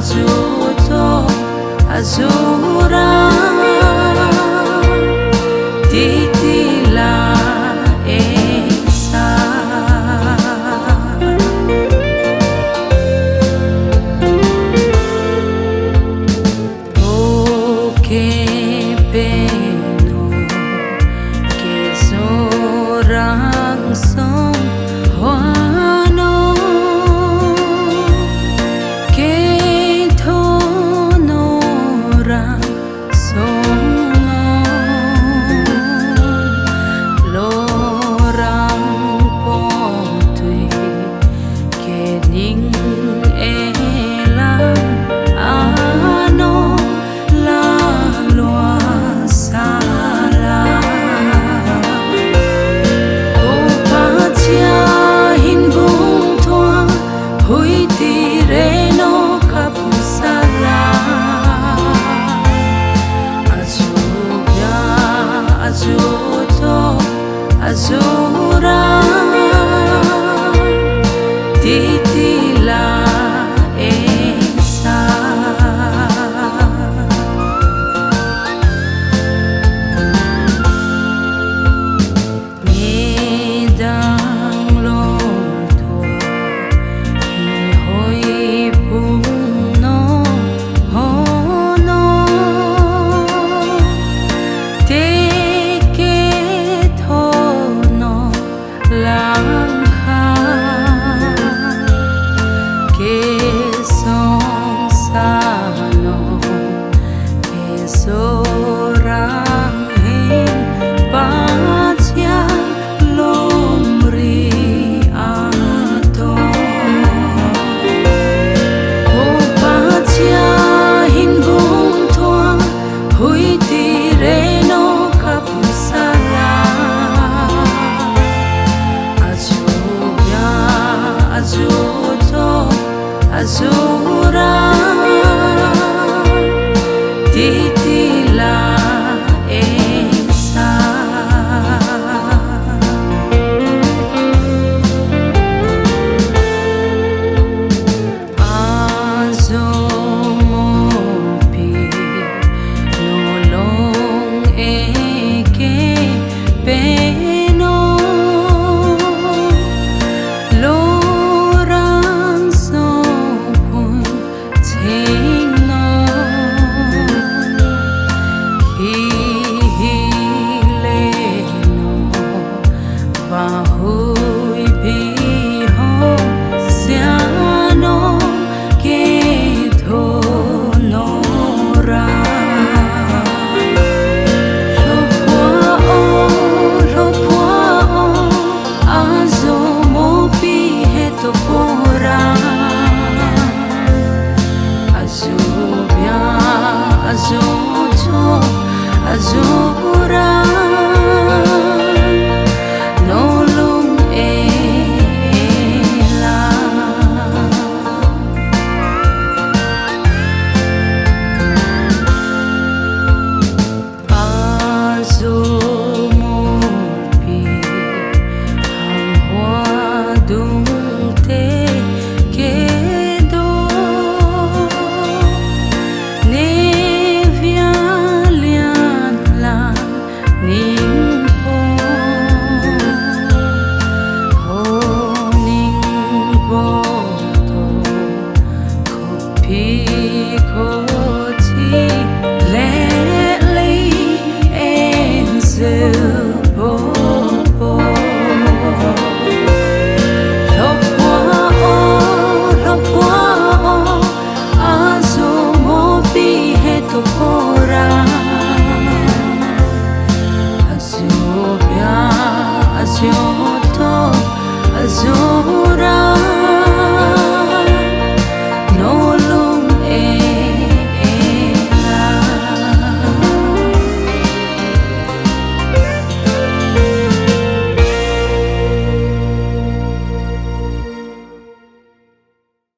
Zotung azura titila esa o que peno que sorang song Zotung azura titila esa ngedang long tua hi hoi pung no ho no lang kha ke song sa no ke sorang hin Pachia lomri ato o Pachia hin bung thoa hui tire no kapusala Zotung azura titila esa azomopi nolong eke peno Vaiphei ho siano ke thonora lopua o azomopi heto pora azubia Zotung azura Pico